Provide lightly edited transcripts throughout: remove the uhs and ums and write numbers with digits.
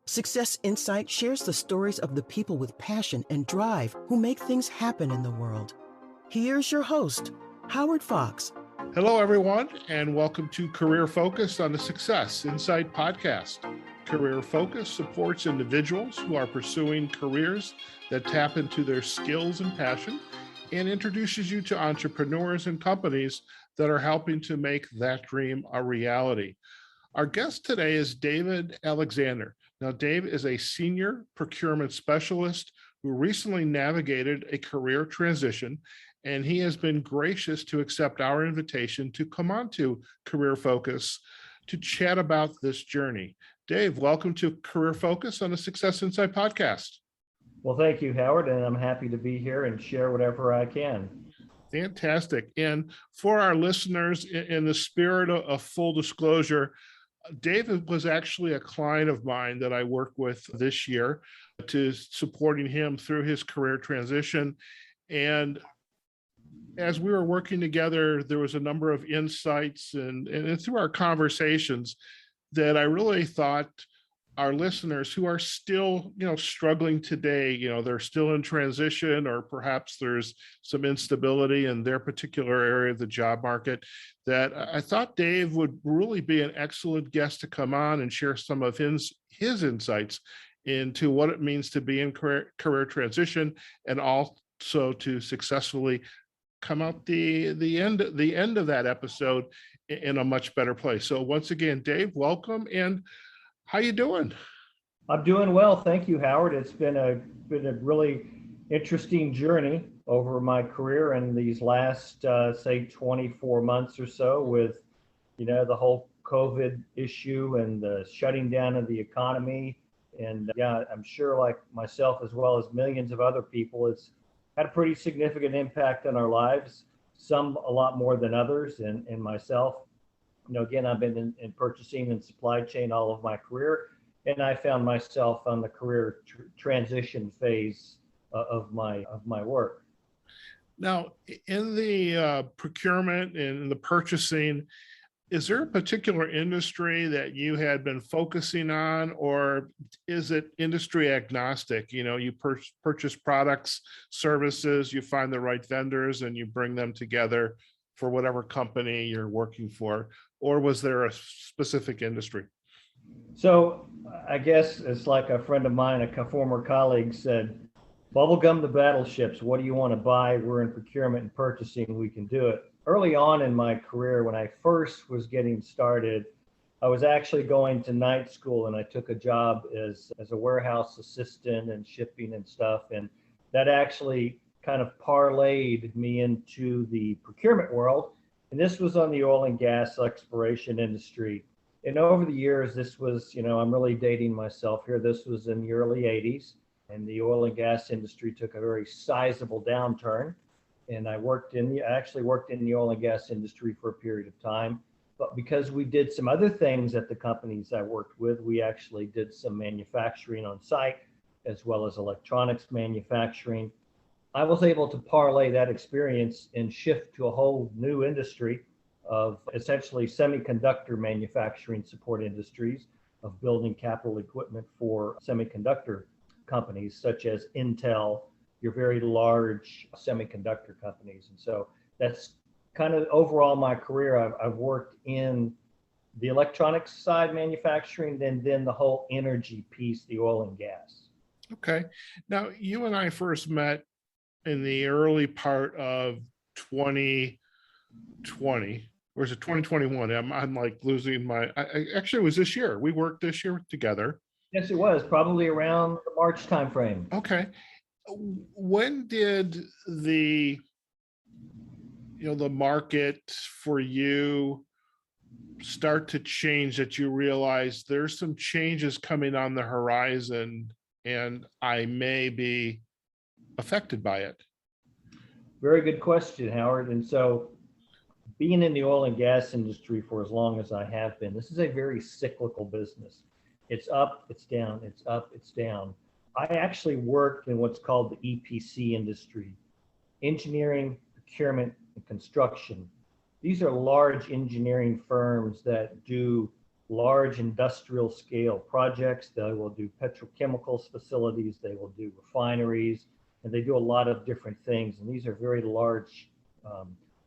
Success Insight shares the stories of the people with passion and drive who make things happen in the world. Here's your host, Howard Fox. Hello, everyone, and welcome to Career Focus on the Success Insight podcast. Career Focus supports individuals who are pursuing careers that tap into their skills and passion and introduces you to entrepreneurs and companies that are helping to make that dream a reality. Our guest today is David Alexander. Now, Dave is a senior procurement specialist who recently navigated a career transition, and he has been gracious to accept our invitation to come on to Career Focus to chat about this journey. Dave, welcome to Career Focus on the Success Insight podcast. Well, thank you, Howard, and I'm happy to be here and share whatever I can. Fantastic. And for our listeners, in the spirit of full disclosure, David was actually a client of mine that I worked with this year to supporting him through his career transition. And as we were working together, there was a number of insights and through our conversations that I really thought our listeners who are still, struggling today, they're still in transition, or perhaps there's some instability in their particular area of the job market, that I thought Dave would really be an excellent guest to come on and share some of his insights into what it means to be in career transition, and also to successfully come out the end of that episode in a much better place. So once again, Dave, welcome. And how you doing? I'm doing well, thank you, Howard. It's been a really interesting journey over my career in these last, say, 24 months or so, with the whole COVID issue and the shutting down of the economy. And yeah, I'm sure, like myself, as well as millions of other people, it's had a pretty significant impact on our lives. Some a lot more than others, and myself. Again, I've been in purchasing and supply chain all of my career, and I found myself on the career transition phase of my work. Now, in the procurement and the purchasing, is there a particular industry that you had been focusing on, or is it industry agnostic? You purchase products, services, you find the right vendors, and you bring them together for whatever company you're working for, or was there a specific industry? So I guess it's like a friend of mine, a former colleague, said, bubblegum to battleships. What do you want to buy? We're in procurement and purchasing. We can do it. Early on in my career, when I first was getting started, I was actually going to night school, and I took a job as a warehouse assistant and shipping and stuff. And that actually kind of parlayed me into the procurement world. And this was on the oil and gas exploration industry. And over the years, this was, I'm really dating myself here. This was in the early 80s, and the oil and gas industry took a very sizable downturn. And I actually worked in the oil and gas industry for a period of time. But because we did some other things at the companies I worked with, we actually did some manufacturing on site, as well as electronics manufacturing. I was able to parlay that experience and shift to a whole new industry of essentially semiconductor manufacturing support industries, of building capital equipment for semiconductor companies such as Intel, your very large semiconductor companies. And so that's kind of overall my career. I've worked in the electronics side manufacturing, then the whole energy piece, the oil and gas. Okay. Now, you and I first met in the early part of 2020, or is it 2021? I'm like losing actually, it was this year. We worked this year together. Yes, it was probably around the March timeframe. Okay. When did the market for you start to change, that you realize there's some changes coming on the horizon and I may be affected by it? Very good question, Howard. And so, being in the oil and gas industry for as long as I have been, this is a very cyclical business. It's up, it's down, it's up, it's down. I actually worked in what's called the EPC industry, engineering, procurement, and construction. These are large engineering firms that do large industrial scale projects. They will do petrochemicals facilities, they will do refineries, and they do a lot of different things. And these are very large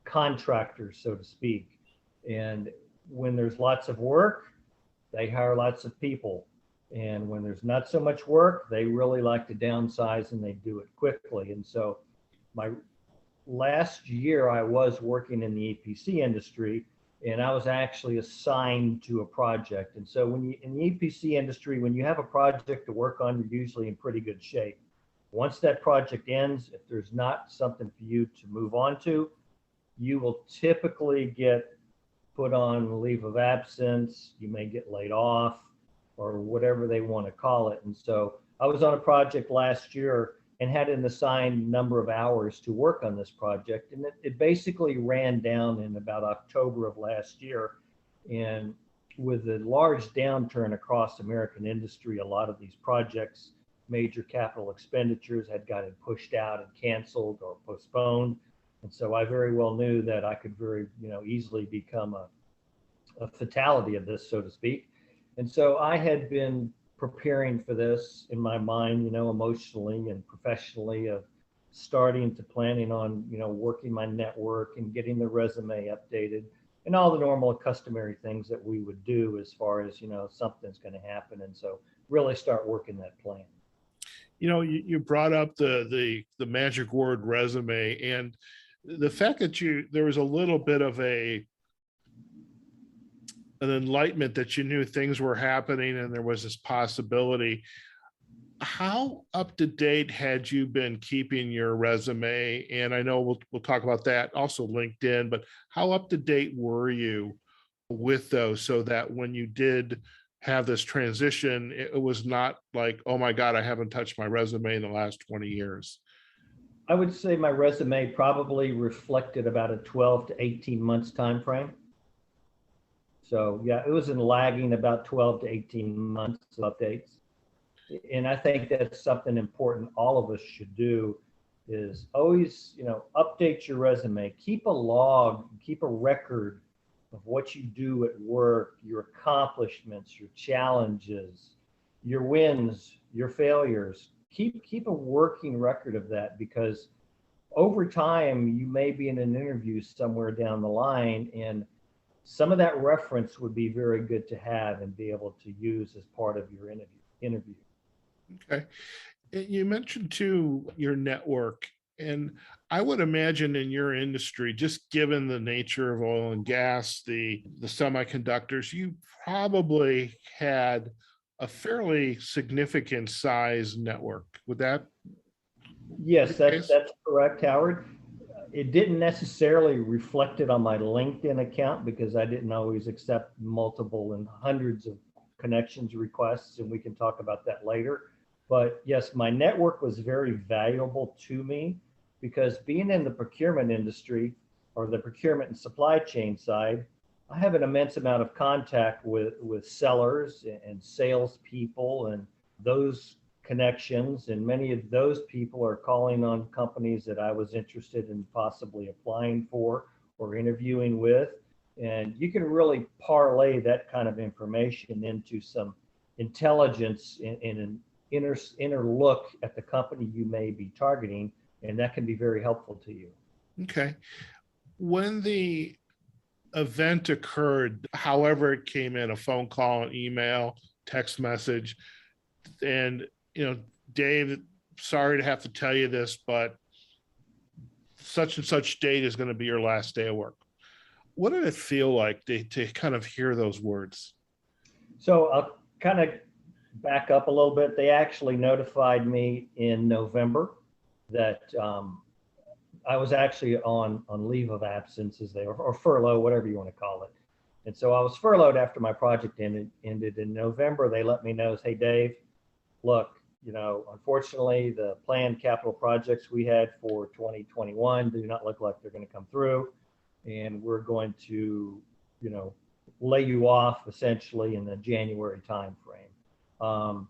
contractors, so to speak. And when there's lots of work, they hire lots of people. And when there's not so much work, they really like to downsize and they do it quickly. And so my last year I was working in the EPC industry, and I was actually assigned to a project. And so when you in the EPC industry, when you have a project to work on, you're usually in pretty good shape. Once that project ends, if there's not something for you to move on to, you will typically get put on leave of absence, you may get laid off, or whatever they want to call it. And so I was on a project last year and had an assigned number of hours to work on this project. And it basically ran down in about October of last year. And with a large downturn across American industry, a lot of these projects, major capital expenditures had gotten pushed out and canceled or postponed. And so I very well knew that I could very, easily become a fatality of this, so to speak. And so I had been preparing for this in my mind, emotionally and professionally, of starting to planning on, working my network and getting the resume updated and all the normal customary things that we would do as far as, something's going to happen. And so really start working that plan. You brought up the magic word resume, and the fact that there was a little bit of an enlightenment that you knew things were happening and there was this possibility. How up to date had you been keeping your resume? And I know we'll talk about that, also LinkedIn, but how up to date were you with those, so that when you did have this transition, it was not like, oh my God, I haven't touched my resume in the last 20 years? I would say my resume probably reflected about a 12 to 18 months time frame. So yeah, it was in lagging about 12 to 18 months of updates. And I think that's something important all of us should do, is always, update your resume, keep a log, keep a record of what you do at work, your accomplishments, your challenges, your wins, your failures. Keep a working record of that, because over time you may be in an interview somewhere down the line, and some of that reference would be very good to have and be able to use as part of your interview. Okay. You mentioned too your network, and I would imagine in your industry, just given the nature of oil and gas, the semiconductors, you probably had a fairly significant size network. Would that? Yes, that's correct, Howard. It didn't necessarily reflect it on my LinkedIn account, because I didn't always accept multiple and hundreds of connections requests, and we can talk about that later. But yes, my network was very valuable to me, because being in the procurement industry, or the procurement and supply chain side, I have an immense amount of contact with sellers and salespeople and those connections. And many of those people are calling on companies that I was interested in possibly applying for or interviewing with. And you can really parlay that kind of information into some intelligence in an inner look at the company you may be targeting, and that can be very helpful to you. Okay. When the event occurred, however it came in, a phone call, an email, text message, and Dave, sorry to have to tell you this, but such and such date is going to be your last day of work. What did it feel like to kind of hear those words? So I'll kind of back up a little bit. They actually notified me in November that I was actually on leave of absence, or furlough, whatever you want to call it. And so I was furloughed after my project ended in November. They let me know, hey, Dave, look, unfortunately, the planned capital projects we had for 2021 do not look like they're going to come through. And we're going to, lay you off essentially in the January timeframe.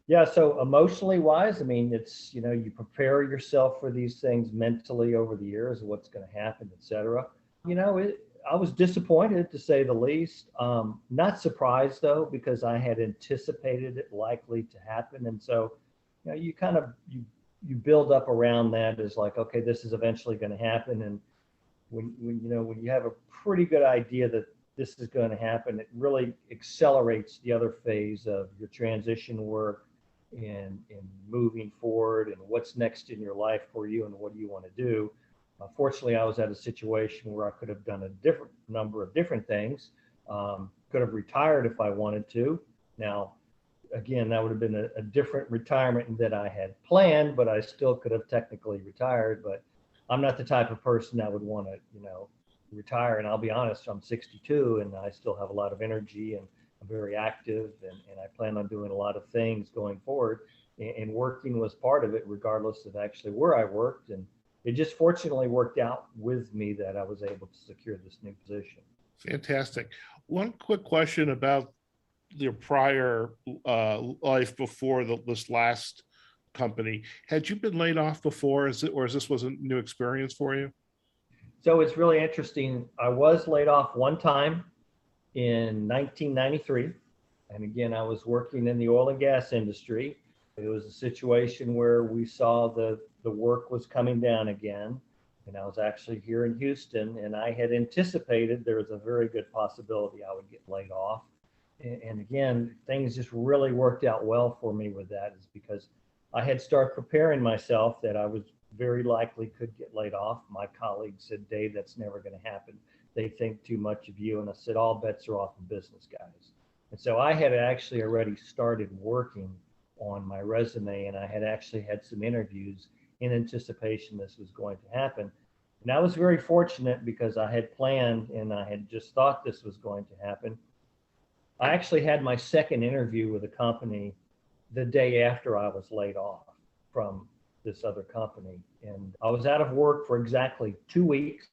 Yeah, so emotionally wise, it's, you prepare yourself for these things mentally over the years, what's going to happen, et cetera. I was disappointed, to say the least. Not surprised though, because I had anticipated it likely to happen. And so, you kind of, you build up around that as like, okay, this is eventually going to happen. And when you have a pretty good idea that this is going to happen, it really accelerates the other phase of your transition work and moving forward and what's next in your life for you and what do you want to do. Fortunately, I was at a situation where I could have done a different number of different things. Could have retired if I wanted to. Now, again, that would have been a different retirement than I had planned, but I still could have technically retired. But I'm not the type of person that would want to, retire. And I'll be honest, I'm 62 and I still have a lot of energy and I'm very active and I plan on doing a lot of things going forward. And working was part of it, regardless of actually where I worked. And it just fortunately worked out with me that I was able to secure this new position. Fantastic. One quick question about your prior life before this last company. Had you been laid off before, or is this was a new experience for you? So it's really interesting. I was laid off one time in 1993. And again, I was working in the oil and gas industry. It was a situation where we saw the work was coming down again. And I was actually here in Houston, and I had anticipated there was a very good possibility I would get laid off. And again, things just really worked out well for me with that, is because I had started preparing myself that I was very likely could get laid off. My colleagues said, Dave, that's never going to happen. They think too much of you. And I said, all bets are off in business, guys. And so I had actually already started working on my resume, and I had actually had some interviews in anticipation this was going to happen. And I was very fortunate because I had planned and I had just thought this was going to happen. I actually had my second interview with a company the day after I was laid off from this other company. And I was out of work for exactly 2 weeks,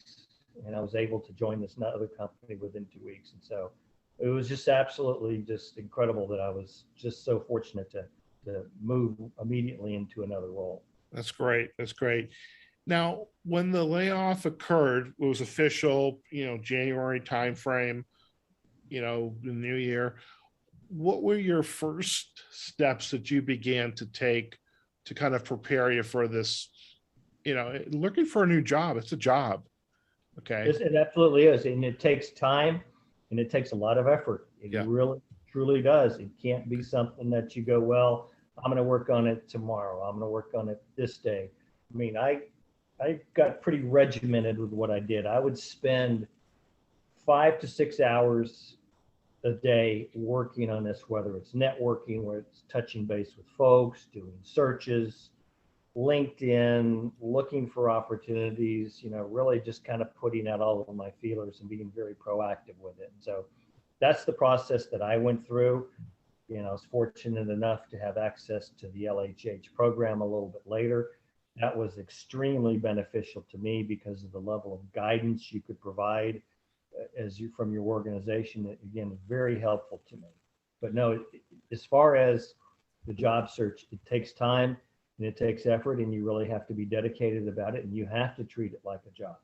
and I was able to join this other company within 2 weeks. And so it was just absolutely just incredible that I was just so fortunate to move immediately into another role. That's great. That's great. Now, when the layoff occurred, it was official, January timeframe, the new year. What were your first steps that you began to take to kind of prepare you for this, looking for a new job? It's a job. Okay. It absolutely is. And it takes time and it takes a lot of effort. It really, truly does. It can't be something that you go, well, I'm going to work on it tomorrow. I'm going to work on it this day. I mean, I got pretty regimented with what I did. I would spend 5 to 6 hours a day working on this, whether it's networking, where it's touching base with folks, doing searches, LinkedIn, looking for opportunities, really just kind of putting out all of my feelers and being very proactive with it. And so that's the process that I went through. I was fortunate enough to have access to the LHH program a little bit later. That was extremely beneficial to me because of the level of guidance you could provide from your organization. Again, very helpful to me. But no, as far as the job search, it takes time and it takes effort, and you really have to be dedicated about it, and you have to treat it like a job.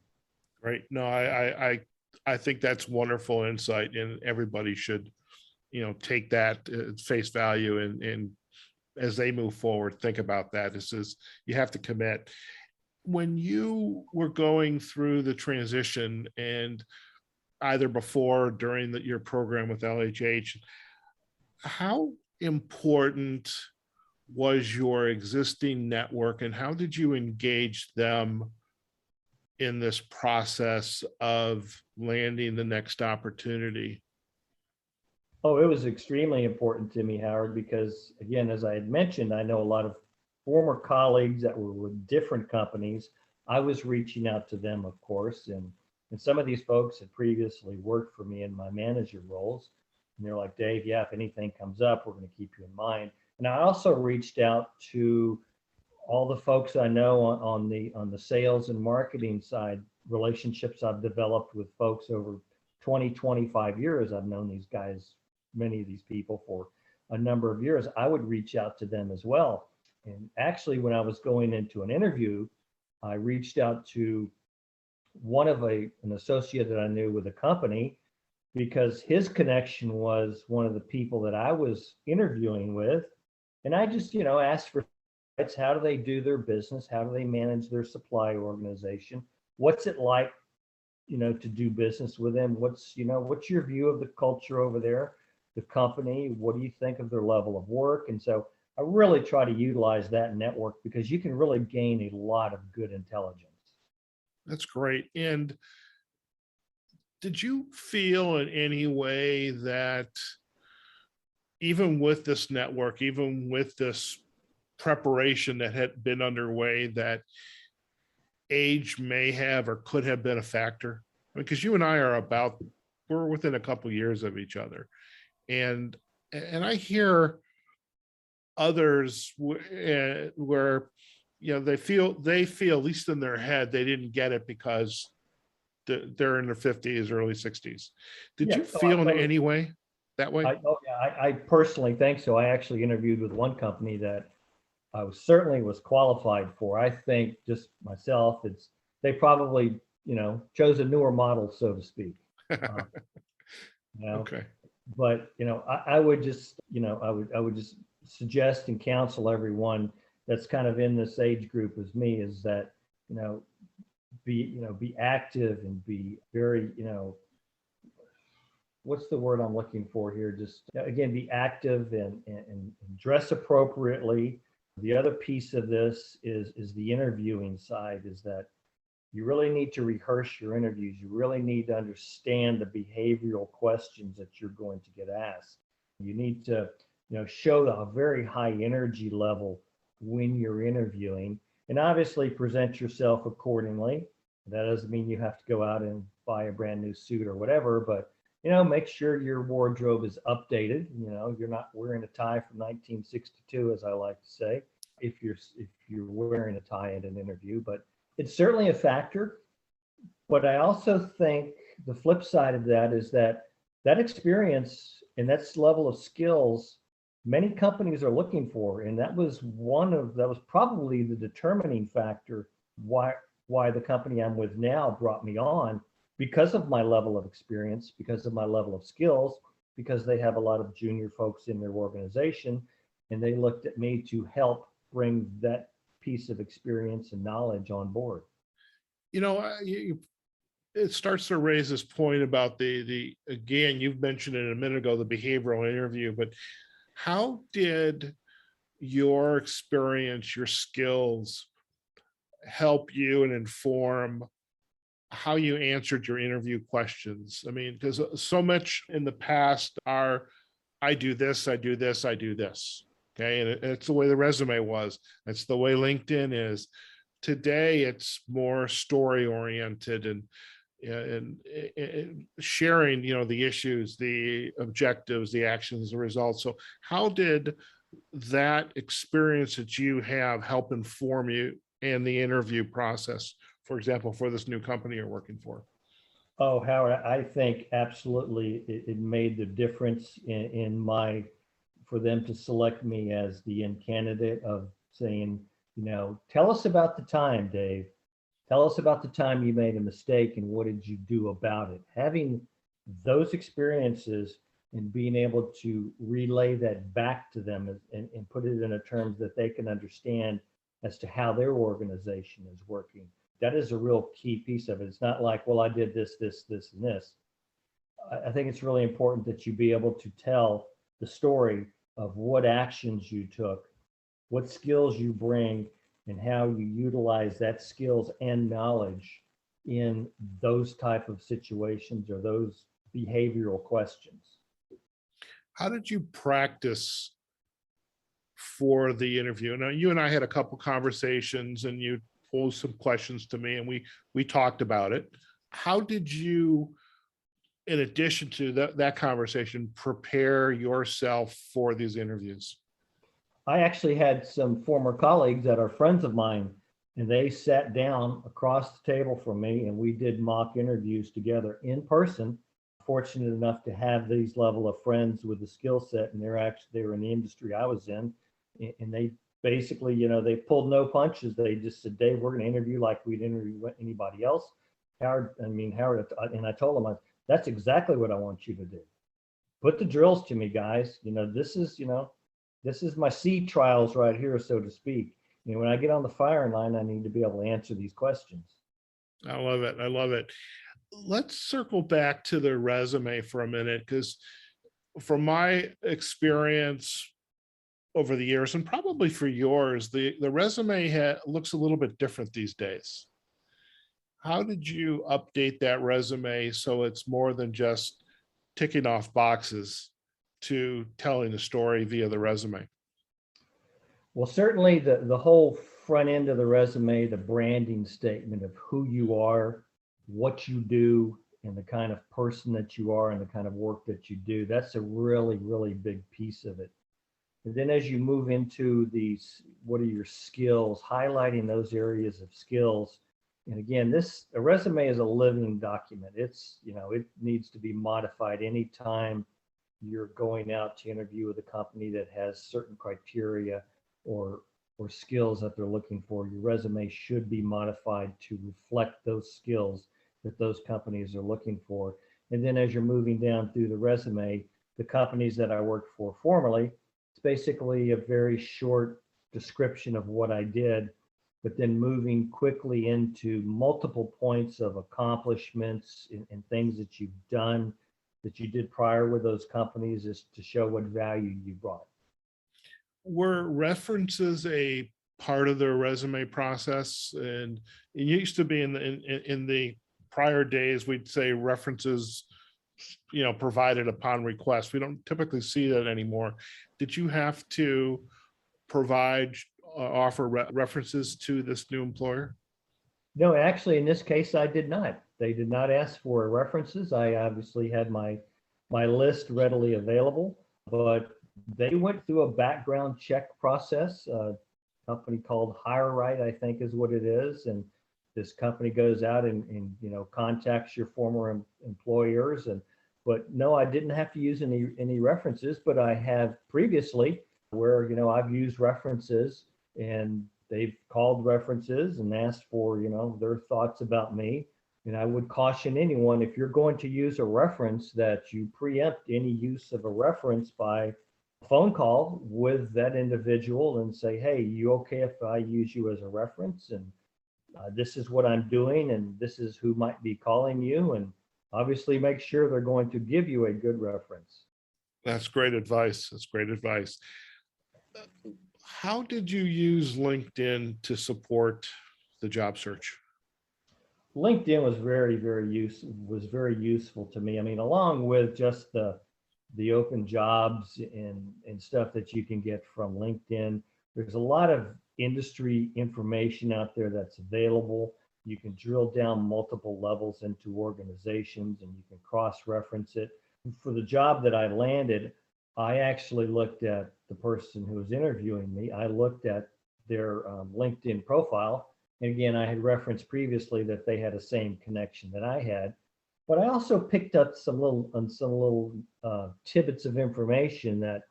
Right. No, I think that's wonderful insight, and everybody should, take that at face value and as they move forward, think about that. This is, you have to commit. When you were going through the transition, and either before or during your program with LHH, how important was your existing network, and how did you engage them in this process of landing the next opportunity? Oh, it was extremely important to me, Howard, because again, as I had mentioned, I know a lot of former colleagues that were with different companies. I was reaching out to them, of course, and some of these folks had previously worked for me in my manager roles. And they're like, Dave, yeah, if anything comes up, we're going to keep you in mind. And I also reached out to all the folks I know on the sales and marketing side, relationships I've developed with folks over 20, 25 years. I've known these guys, many of these people, for a number of years. I would reach out to them as well. And actually, when I was going into an interview, I reached out to one of an associate that I knew with a company because his connection was one of the people that I was interviewing with. And I just, asked for insights. How do they do their business? How do they manage their supply organization? What's it like, to do business with them? What's your view of the culture over there, the company? What do you think of their level of work? And so I really try to utilize that network because you can really gain a lot of good intelligence. That's great. And did you feel in any way that even with this network, even with this preparation that had been underway, that age may have or could have been a factor? Because you and I we're within a couple years of each other. And I hear others where they feel, at least in their head, they didn't get it because they're in their 50s, early 60s. Did you feel in any way that way? I personally think so. I actually interviewed with one company that I certainly was qualified for. I think just myself, they probably, chose a newer model, so to speak. Okay. But, I would just, I would just suggest and counsel everyone that's kind of in this age group as me is that, be active and be very, what's the word I'm looking for here? Just again, be active and dress appropriately. The other piece of this is the interviewing side, is that you really need to rehearse your interviews. You really need to understand the behavioral questions that you're going to get asked. You need to, show a very high energy level when you're interviewing, and obviously present yourself accordingly. That doesn't mean you have to go out and buy a brand new suit or whatever, but make sure your wardrobe is updated. You're not wearing a tie from 1962, as I like to say, if you're wearing a tie at an interview. But it's certainly a factor. But I also think the flip side of that is that experience and that level of skills many companies are looking for, and that was probably the determining factor why the company I'm with now brought me on, because of my level of experience, because of my level of skills, because they have a lot of junior folks in their organization, and they looked at me to help bring that piece of experience and knowledge on board. It starts to raise this point about again, you've mentioned it a minute ago, the behavioral interview, but how did your experience, your skills help you and inform how you answered your interview questions? I mean, because so much in the past I do this, I do this, I do this. Okay. And it's the way the resume was. That's the way LinkedIn is. Today, it's more story oriented and sharing, the issues, the objectives, the actions, the results. So how did that experience that you have help inform you and the interview process, for example, for this new company you're working for? Oh, Howard, I think absolutely it made the difference for them to select me as the end candidate, of saying, tell us about the time, Dave. Tell us about the time you made a mistake and what did you do about it? Having those experiences and being able to relay that back to them and put it in a terms that they can understand as to how their organization is working. That is a real key piece of it. It's not like, well, I did this, this, this, and this. I think it's really important that you be able to tell the story of what actions you took, what skills you bring, and how you utilize that skills and knowledge in those type of situations or those behavioral questions. How did you practice for the interview? Now, you and I had a couple conversations and you posed some questions to me and we talked about it. How did you, in addition to that conversation, prepare yourself for these interviews? I actually had some former colleagues that are friends of mine, and they sat down across the table from me and we did mock interviews together in person. Fortunate enough to have these level of friends with the skill set, and they were in the industry I was in, and they basically, they pulled no punches. They just said, Dave, we're going to interview like we'd interview anybody else. Howard, and I told him, that's exactly what I want you to do. Put the drills to me, guys. This is my sea trials right here, so to speak. When I get on the firing line, I need to be able to answer these questions. I love it. I love it. Let's circle back to the resume for a minute, because from my experience over the years, and probably for yours, the resume looks a little bit different these days. How did you update that resume so it's more than just ticking off boxes to telling a story via the resume? Well, certainly the whole front end of the resume, the branding statement of who you are, what you do, and the kind of person that you are and the kind of work that you do, that's a really, really big piece of it. And then as you move into these, what are your skills, highlighting those areas of skills. And again, a resume is a living document. It needs to be modified anytime you're going out to interview with a company that has certain criteria or skills that they're looking for. Your resume should be modified to reflect those skills that those companies are looking for. And then as you're moving down through the resume, the companies that I worked for formerly, it's basically a very short description of what I did, but then moving quickly into multiple points of accomplishments and things that you've done that you did prior with those companies, is to show what value you brought. Were references a part of the resume process? And it used to be in the prior days, we'd say references, provided upon request. We don't typically see that anymore. Did you have to offer references to this new employer? No, actually, in this case, I did not. They did not ask for references. I obviously had my list readily available, but they went through a background check process. A company called Hire Right, I think is what it is. And this company goes out and contacts your former employers. But no, I didn't have to use any references, but I have previously where, I've used references and they've called references and asked for, their thoughts about me. And I would caution anyone, if you're going to use a reference, that you preempt any use of a reference by phone call with that individual and say, hey, you okay if I use you as a reference? And this is what I'm doing, and this is who might be calling you. And obviously make sure they're going to give you a good reference. That's great advice. That's great advice. How did you use LinkedIn to support the job search? LinkedIn was very useful to me. I mean, along with just the open jobs and stuff that you can get from LinkedIn, there's a lot of industry information out there that's available. You can drill down multiple levels into organizations and you can cross-reference it. For the job that I landed, I actually looked at the person who was interviewing me. I looked at their LinkedIn profile. And again, I had referenced previously that they had the same connection that I had. But I also picked up some little tidbits of information that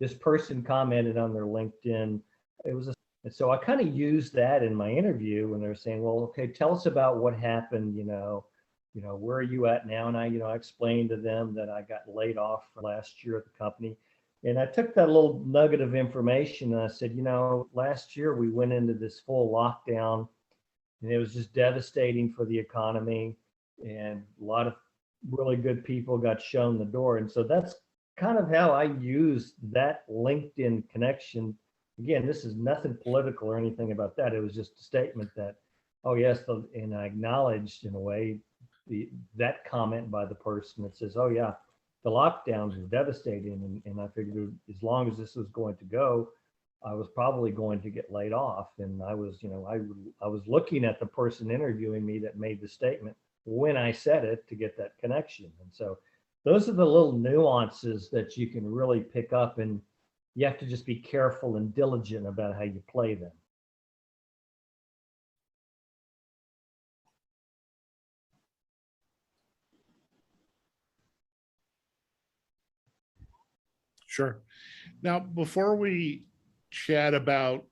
this person commented on their LinkedIn. And so I kind of used that in my interview when they're saying, well, okay, tell us about what happened, where are you at now? And I explained to them that I got laid off last year at the company. And I took that little nugget of information and I said, last year we went into this full lockdown and it was just devastating for the economy. And a lot of really good people got shown the door. And so that's kind of how I used that LinkedIn connection. Again, this is nothing political or anything about that. It was just a statement that, oh yes, and I acknowledged in a way that comment by the person that says, oh yeah, the lockdowns were devastating. And I figured as long as this was going to go, I was probably going to get laid off. And I was, I was looking at the person interviewing me that made the statement when I said it to get that connection. And so those are the little nuances that you can really pick up, and you have to just be careful and diligent about how you play them. Sure. Now, before we chat about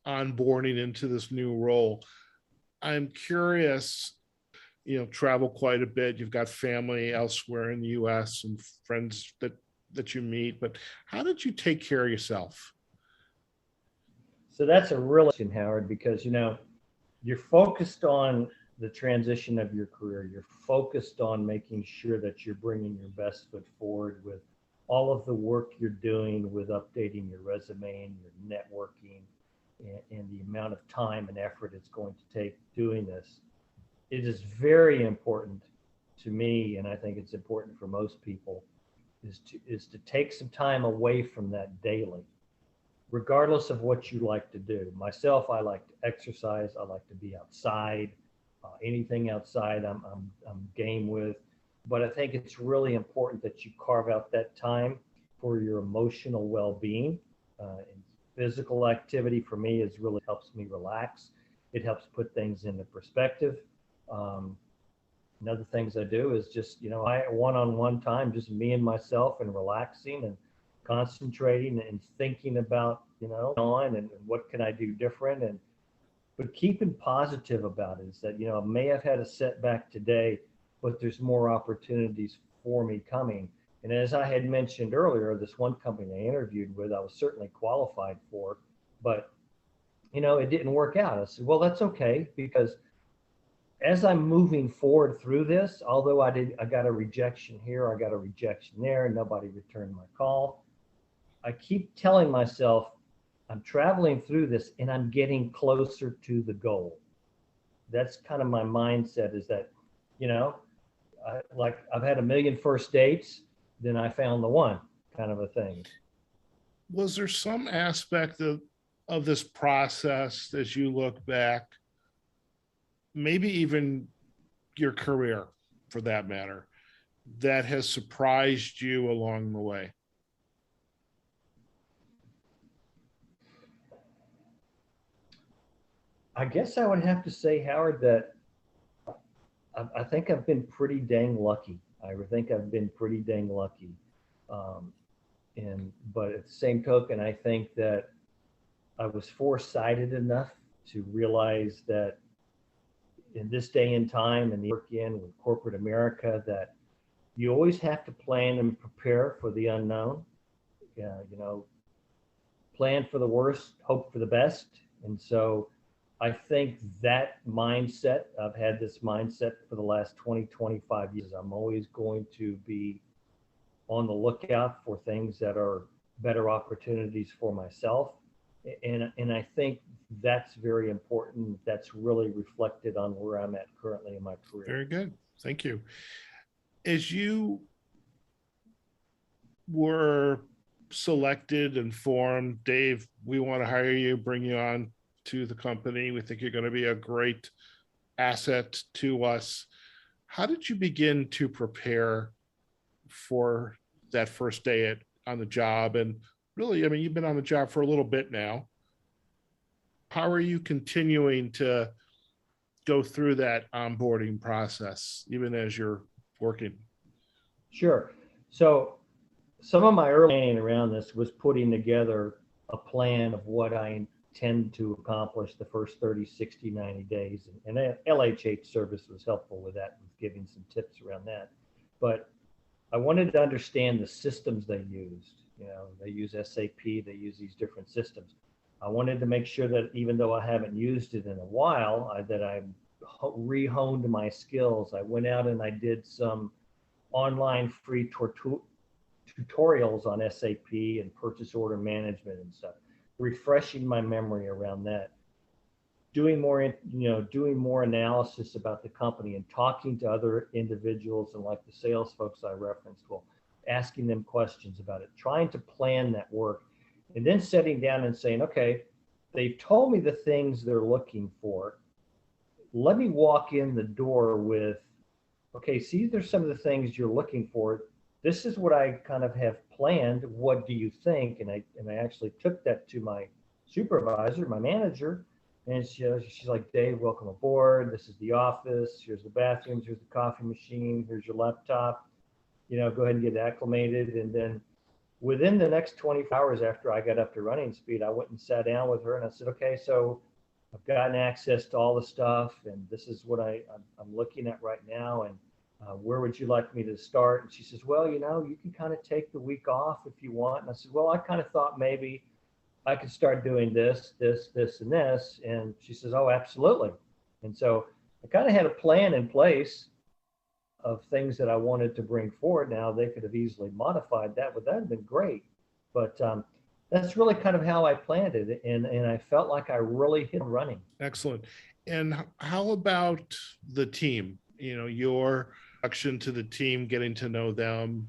onboarding into this new role, I'm curious, travel quite a bit. You've got family elsewhere in the US and friends that you meet, but how did you take care of yourself? So that's a real question, Howard, because you're focused on the transition of your career. You're focused on making sure that you're bringing your best foot forward with all of the work you're doing with updating your resume and your networking and the amount of time and effort it's going to take doing this. It is very important to me, and I think it's important for most people, is to take some time away from that daily, regardless of what you like to do. Myself, I like to exercise. I like to be outside. Anything outside, I'm game with. But I think it's really important that you carve out that time for your emotional well-being. And physical activity for me really helps me relax. It helps put things into perspective. And other things I do is just, I one-on-one time, just me and myself, and relaxing and concentrating and thinking about, on and what can I do different. But keeping positive about it is that, I may have had a setback today, but there's more opportunities for me coming. And as I had mentioned earlier, this one company I interviewed with, I was certainly qualified for, but it didn't work out. I said, well, that's okay, because as I'm moving forward through this, although I got a rejection here, I got a rejection there, nobody returned my call, I keep telling myself I'm traveling through this and I'm getting closer to the goal. That's kind of my mindset, is that, I've had a million first dates, then I found the one, kind of a thing. Was there some aspect of this process, as you look back, maybe even your career for that matter, that has surprised you along the way? I guess I would have to say, Howard, that I think I've been pretty dang lucky. I think I've been pretty dang lucky. But at the same token, I think that I was foresighted enough to realize that in this day and time and the work in with corporate America, that you always have to plan and prepare for the unknown. Plan for the worst, hope for the best. And so I think that mindset, I've had this mindset for the last 20, 25 years. I'm always going to be on the lookout for things that are better opportunities for myself. And I think that's very important. That's really reflected on where I'm at currently in my career. Very good. Thank you. As you were selected and formed, Dave, we want to hire you, bring you on to the company. We think you're going to be a great asset to us. How did you begin to prepare for that first day on the job? And really, I mean, you've been on the job for a little bit now. How are you continuing to go through that onboarding process, even as you're working? Sure. So some of my early planning around this was putting together a plan of what I intend to accomplish the first 30, 60, 90 days. And LHH service was helpful with that, with giving some tips around that. But I wanted to understand the systems they used. They use SAP, they use these different systems. I wanted to make sure that even though I haven't used it in a while, that I re-honed my skills. I went out and I did some online free tutorials on SAP and purchase order management and stuff, refreshing my memory around that. Doing more analysis about the company and talking to other individuals, and like the sales folks I referenced, asking them questions about it, trying to plan that work, and then sitting down and saying, okay, they've told me the things they're looking for. Let me walk in the door with, okay, see, there's some of the things you're looking for. This is what I kind of have planned. What do you think? And I actually took that to my supervisor, my manager, and she's like, Dave, welcome aboard. This is the office. Here's the bathrooms. Here's the coffee machine. Here's your laptop. Go ahead and get acclimated. And then within the next 24 hours after I got up to running speed, I went and sat down with her and I said, okay, so I've gotten access to all the stuff, and this is what I'm looking at right now. And where would you like me to start? And she says, well, you can kind of take the week off if you want. And I said, well, I kind of thought maybe I could start doing this, and this. And she says, oh, absolutely. And so I kind of had a plan in place of things that I wanted to bring forward. Now they could have easily modified that, but that would have been great. But that's really kind of how I planned it. And I felt like I really hit running. Excellent. And how about the team? Your introduction to the team, getting to know them,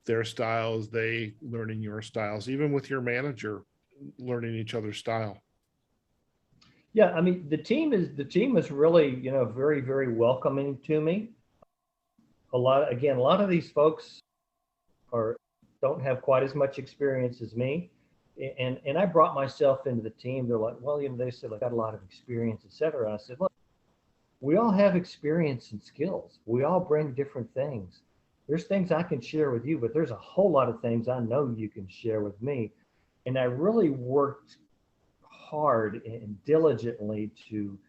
their styles, they learning your styles, even with your manager, learning each other's style. Yeah, I mean, the team is really, very, very welcoming to me. A lot of these folks don't have quite as much experience as me. And I brought myself into the team. They're like, well, they said I got a lot of experience, et cetera. I said, look, we all have experience and skills. We all bring different things. There's things I can share with you, but there's a whole lot of things I know you can share with me. And I really worked hard and diligently to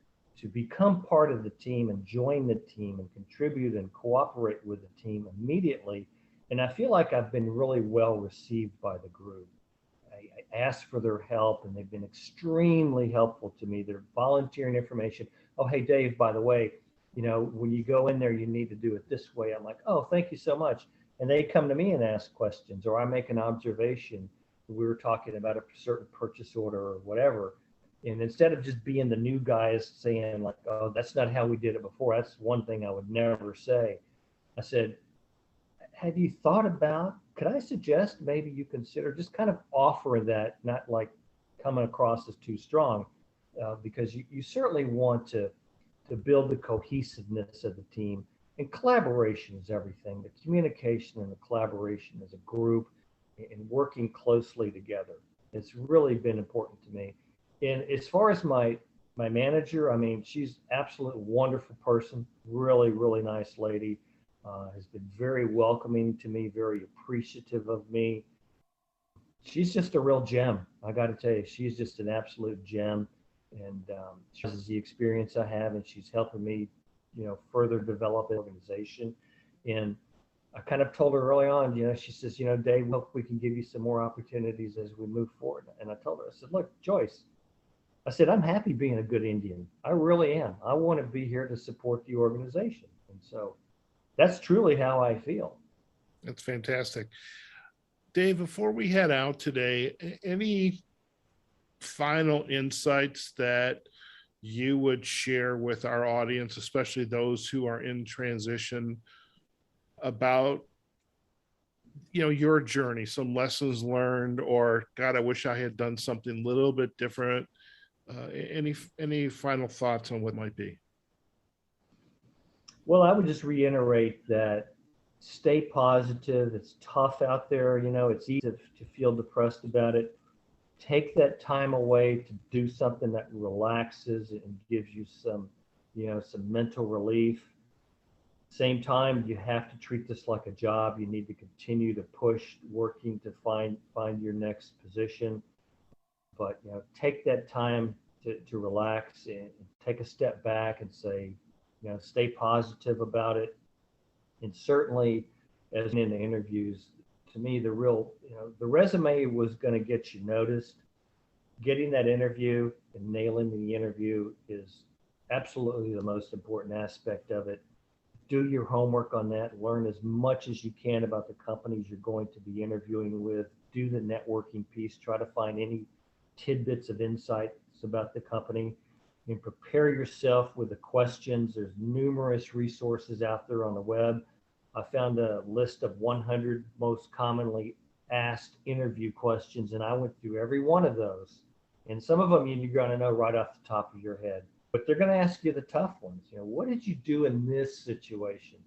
become part of the team and join the team and contribute and cooperate with the team immediately. And I feel like I've been really well received by the group. I asked for their help, and they've been extremely helpful to me. They're volunteering information. Oh, hey, Dave, by the way, when you go in there, you need to do it this way. I'm like, oh, thank you so much. And they come to me and ask questions, or I make an observation. We were talking about a certain purchase order or whatever. And instead of just being the new guys saying like, oh, that's not how we did it before, that's one thing I would never say. I said, have you thought about, could I suggest maybe you consider just kind of offering that, not like coming across as too strong, because you certainly want to build the cohesiveness of the team. And collaboration is everything. The communication and the collaboration as a group and working closely together. It's really been important to me. And as far as my manager, I mean, she's absolutely wonderful person, really, really nice lady, has been very welcoming to me, very appreciative of me. She's just a real gem. I got to tell you, she's just an absolute gem. And she has the experience I have, and she's helping me, further develop the organization. And I kind of told her early on, she says, Dave, hope we can give you some more opportunities as we move forward. And I told her, I said, look, Joyce, I said, I'm happy being a good Indian. I really am. I want to be here to support the organization. And so that's truly how I feel. That's fantastic. Dave, before we head out today, any final insights that you would share with our audience, especially those who are in transition, about your journey, some lessons learned, or God, I wish I had done something a little bit different? Any final thoughts on what might be? Well, I would just reiterate that stay positive. It's tough out there. It's easy to feel depressed about it. Take that time away to do something that relaxes and gives you some mental relief. Same time, you have to treat this like a job. You need to continue to push, working to find your next position. But take that time to relax and take a step back and say, stay positive about it. And certainly, as in the interviews, to me, the resume was going to get you noticed. Getting that interview and nailing the interview is absolutely the most important aspect of it. Do your homework on that. Learn as much as you can about the companies you're going to be interviewing with. Do the networking piece. Try to find any tidbits of insights about the company. And prepare yourself with the questions. There's numerous resources out there on the web. I found a list of 100 most commonly asked interview questions, and I went through every one of those. And some of them you're going to know right off the top of your head, but they're going to ask you the tough ones. What did you do in this situation?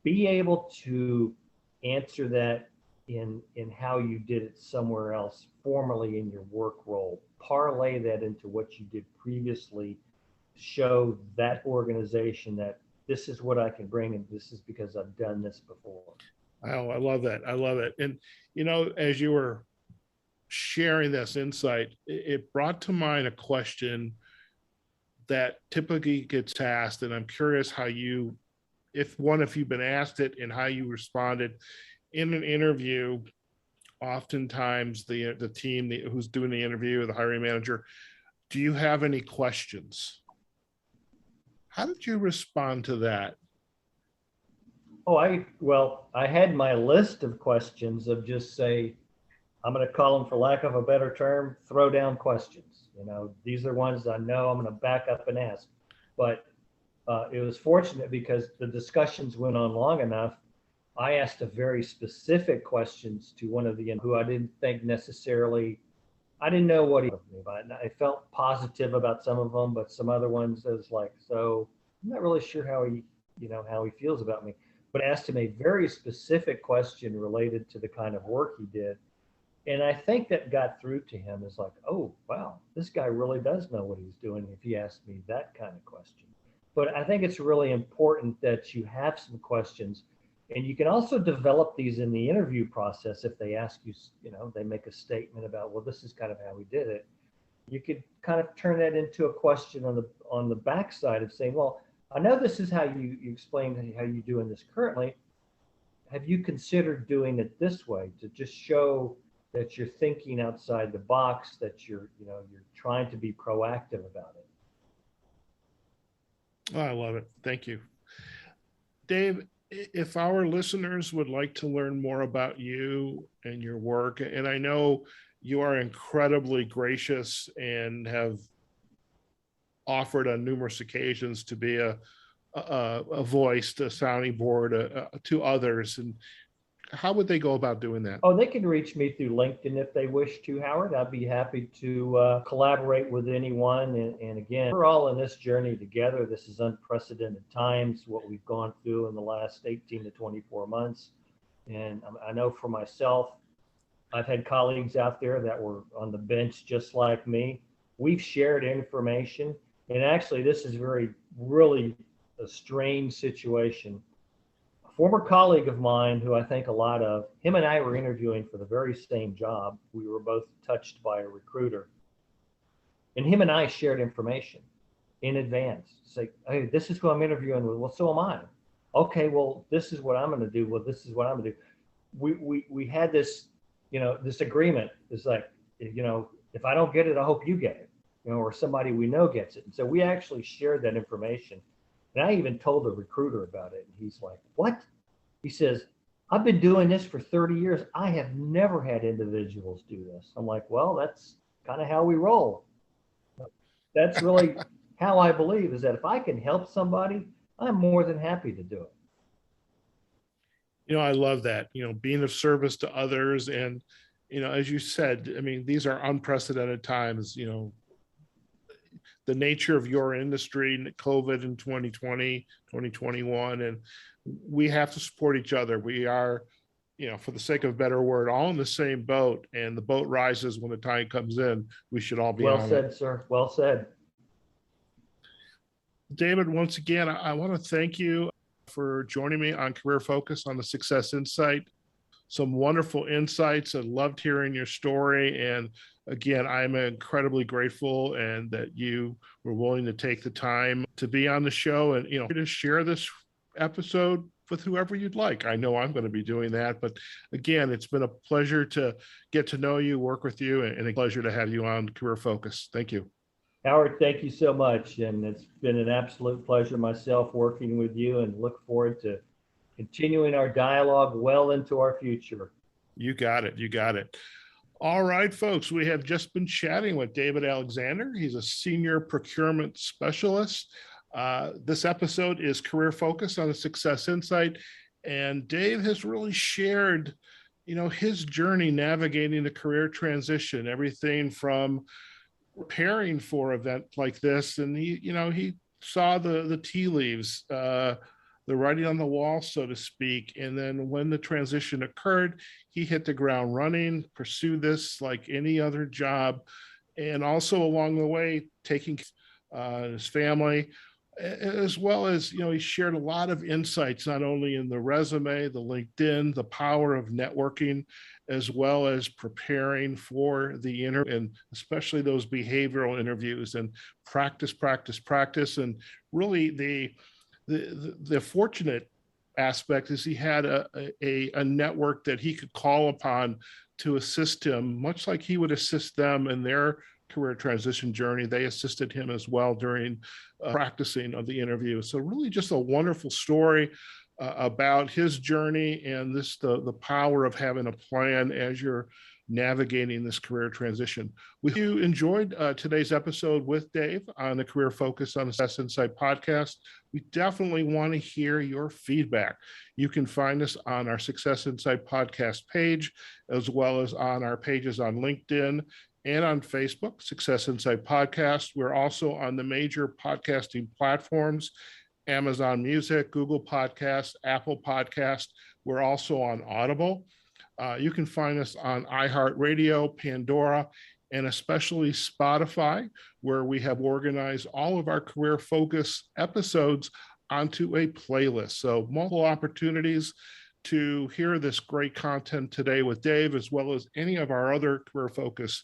Be able to answer that in how you did it somewhere else, formerly in your work role. Parlay that into what you did previously. Show that organization that this is what I can bring, and this is because I've done this before. Oh, I love that. I love it. And, as you were sharing this insight, it brought to mind a question that typically gets asked, and I'm curious how you, if you've been asked it and how you responded in an interview. Oftentimes the team who's doing the interview, the hiring manager, do you have any questions? How did you respond to that? Oh, I had my list of questions of just say, I'm going to call them, for lack of a better term, throw down questions. These are ones I know I'm going to back up and ask. But it was fortunate because the discussions went on long enough. I asked a very specific questions to one of the who I didn't think necessarily, I didn't know what he was about. I felt positive about some of them, but some other ones I was like, so I'm not really sure how he feels about me. But I asked him a very specific question related to the kind of work he did. And I think that got through to him. Is like, oh, wow, this guy really does know what he's doing if he asked me that kind of question. But I think it's really important that you have some questions. And you can also develop these in the interview process. If they ask you, they make a statement about, well, this is kind of how we did it. You could kind of turn that into a question on the backside of saying, well, I know this is how you explained how you're doing this currently. Have you considered doing it this way to just show that you're thinking outside the box, that you're trying to be proactive about it? Oh, I love it. Thank you. Dave, if our listeners would like to learn more about you and your work, and I know you are incredibly gracious and have offered on numerous occasions to be a voice, a sounding board to others, and how would they go about doing that? Oh, they can reach me through LinkedIn if they wish to, Howard. I'd be happy to collaborate with anyone. And again, we're all in this journey together. This is unprecedented times, what we've gone through in the last 18 to 24 months. And I know for myself, I've had colleagues out there that were on the bench just like me. We've shared information. And actually, this is really a strange situation. Former colleague of mine who I think a lot of, him and I were interviewing for the very same job. We were both touched by a recruiter. And him and I shared information in advance. Say, hey, this is who I'm interviewing with. Well, so am I. Okay, well, this is what I'm going to do. Well, this is what I'm going to do. We had this, this agreement. It's like, if I don't get it, I hope you get it, or somebody we know gets it. And so we actually shared that information. And I even told the recruiter about it. And he's like, what? He says, I've been doing this for 30 years. I have never had individuals do this. I'm like, well, that's kind of how we roll. That's really how I believe, is that if I can help somebody, I'm more than happy to do it. I love that, being of service to others. And, as you said, I mean, these are unprecedented times, the nature of your industry, COVID in 2020, 2021, and we have to support each other. We are, for the sake of a better word, all in the same boat, and the boat rises when the tide comes in. We should all be on it. Well said, sir. Well said. David, once again, I want to thank you for joining me on Career Focus on the Success Insight. Some wonderful insights. I loved hearing your story. And again, I'm incredibly grateful and that you were willing to take the time to be on the show and, to share this episode with whoever you'd like. I know I'm going to be doing that, but again, it's been a pleasure to get to know you, work with you, and a pleasure to have you on Career Focus. Thank you. Howard, thank you so much. And it's been an absolute pleasure myself working with you, and look forward to continuing our dialogue well into our future. You got it. You got it. All right, folks, we have just been chatting with David Alexander. He's a senior procurement specialist. This episode is Career Focus on the Success Insight. And Dave has really shared, his journey navigating the career transition, everything from preparing for an event like this. And he saw the tea leaves, the writing on the wall, so to speak. And then when the transition occurred, he hit the ground running, pursued this like any other job, and also along the way, taking his family. as well as, he shared a lot of insights, not only in the resume, the LinkedIn, the power of networking, as well as preparing for the interview, and especially those behavioral interviews, and practice, practice, practice. And really the fortunate aspect is he had a network that he could call upon to assist him, much like he would assist them in their career transition journey. They assisted him as well during practicing of the interview. So really just a wonderful story about his journey, and the power of having a plan as you're navigating this career transition. If you enjoyed today's episode with Dave on the Career Focus on Success Insight podcast, we definitely want to hear your feedback. You can find us on our Success Insight podcast page, as well as on our pages on LinkedIn and on Facebook, Success Insight Podcast. We're also on the major podcasting platforms, Amazon Music, Google Podcasts, Apple Podcasts. We're also on Audible. You can find us on iHeartRadio, Pandora, and especially Spotify, where we have organized all of our Career Focus episodes onto a playlist. So multiple opportunities to hear this great content today with Dave, as well as any of our other Career Focus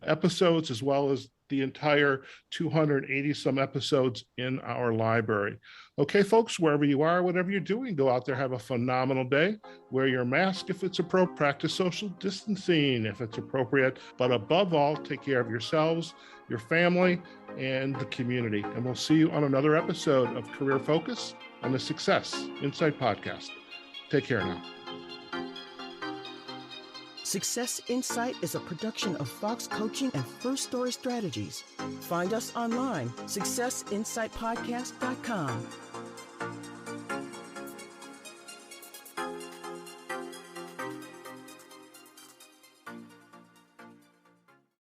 episodes, as well as the entire 280 some episodes in our library. Okay, folks, wherever you are, whatever you're doing, go out there, have a phenomenal day. Wear your mask if it's appropriate, practice social distancing if it's appropriate, but above all, take care of yourselves, your family, and the community. And we'll see you on another episode of Career Focus on the Success Insight Podcast. Take care now. Success Insight is a production of Fox Coaching and First Story Strategies. Find us online, successinsightpodcast.com.